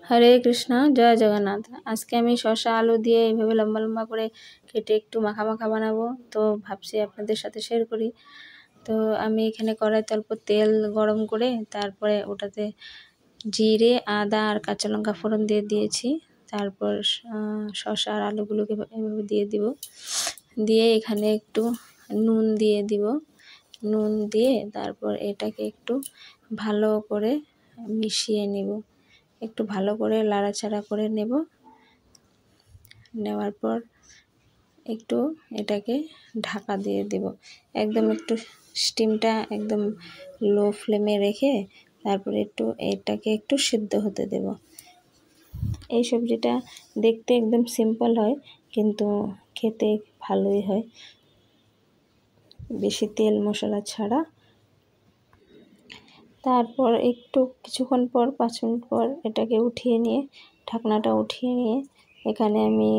হরে কৃষ্ণ, জয় জগন্নাথ। আজকে আমি শসা আলু দিয়ে এইভাবে লম্বা লম্বা করে কেটে একটু মাখা মাখা বানাবো, তো ভাবছি আপনাদের সাথে শেয়ার করি। তো আমি এখানে কড়াইতে অল্প তেল গরম করে তারপরে ওটাতে জিরে, আদা আর কাঁচা লঙ্কা ফোড়ন দিয়ে দিয়েছি। তারপর শসা আর আলুগুলোকে এভাবে দিয়ে দিব, দিয়ে এখানে একটু নুন দিয়ে দিব। নুন দিয়ে তারপর এটাকে একটু ভালো করে মিশিয়ে নিব, একটু ভালো করে লাড়াচাড়া করে নেব। নেওয়ার পর একটু এটাকে ঢাকা দিয়ে দেব, একদম একটু স্টিমটা একদম লো ফ্লেমে রেখে তারপরে একটু এটাকে একটু সিদ্ধ হতে দেব। এই সবজিটা দেখতে একদম সিম্পল হয়, কিন্তু খেতে ভালোই হয়, বেশি তেল মশলা ছাড়া। তারপর একটু কিছুক্ষণ পর 5 মিনিট পর এটাকে উঠিয়ে নিয়ে, ঢাকনাটা উঠিয়ে নিয়ে এখানে আমি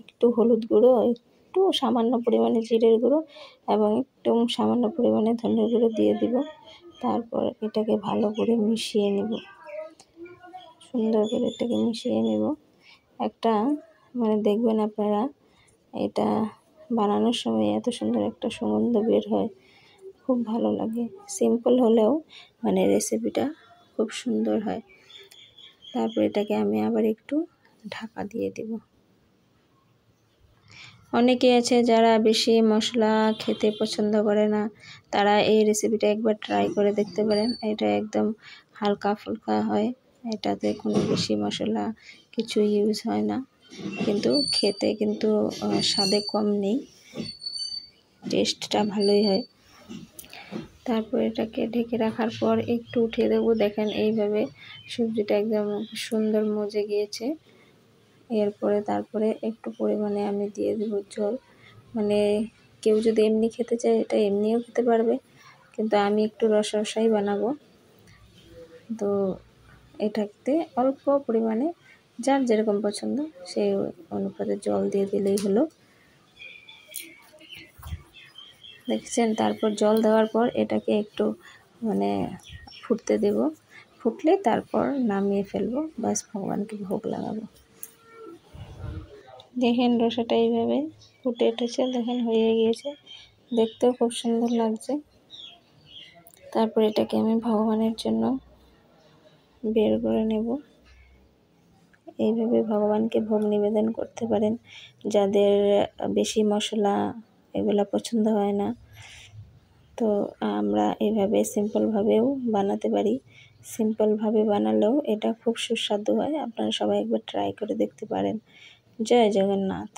একটু হলুদ গুঁড়ো, একটু সামান্য পরিমাণে জিরের গুঁড়ো এবং একটু সামান্য পরিমাণে ধনের গুঁড়ো দিয়ে দিব। তারপর এটাকে ভালো করে মিশিয়ে নেব, সুন্দর করে এটাকে মিশিয়ে নেব। একটা দেখবেন আপনারা, এটা বানানোর সময় এত সুন্দর একটা সুগন্ধ বের হয়, খুব ভালো লাগে। সিম্পল হলেও রেসিপিটা খুব সুন্দর হয়। তারপর এটাকে আমি আবার একটু ঢাকা দিয়ে দেব। অনেকে আছে যারা বেশি মশলা খেতে পছন্দ করে না, তারা এই রেসিপিটা একবার ট্রাই করে দেখতে পারেন। এটা একদম হালকা ফুলকা হয়, এটাতে কোনো বেশি মশলা কিছু ইউজ হয় না, কিন্তু খেতে কিন্তু স্বাদে কম নেই, টেস্টটা ভালোই হয়। তারপর এটাকে ঢেকে রাখার পর একটু উঠিয়ে দেবো। দেখেন এইভাবে সবজিটা একদম সুন্দর মজে গিয়েছে। এরপরে তারপরে একটু পরিমাণে আমি দিয়ে দেব জল। কেউ যদি এমনি খেতে চায় এটা এমনিও খেতে পারবে, কিন্তু আমি একটু রসাই বানাবো, তো এটাতে অল্প পরিমাণে যার যেরকম পছন্দ সেই অনুপাতে জল দিয়ে দিলেই হলো। দেখছেন, তারপর জল দেওয়ার পর এটাকে একটু ফুটতে দেব। ফুটলে তারপর নামিয়ে ফেলবো, বাস ভগবানকে ভোগ লাগাবো। দেখেন রসাটা এইভাবে ফুটে উঠেছে, দেখেন হয়ে গিয়েছে, দেখতেও খুব সুন্দর লাগছে। তারপর এটাকে আমি ভগবানের জন্য বের করে নেব। এইভাবে ভগবানকে ভোগ নিবেদন করতে পারেন, যাদের বেশি মশলা এগুলা পছন্দ হয় না। তো আমরা এইভাবে সিম্পলভাবেও বানাতে পারি। সিম্পলভাবে বানালেও এটা খুব সুস্বাদু হয়। আপনারা সবাই একবার ট্রাই করে দেখতে পারেন। জয় জগন্নাথ।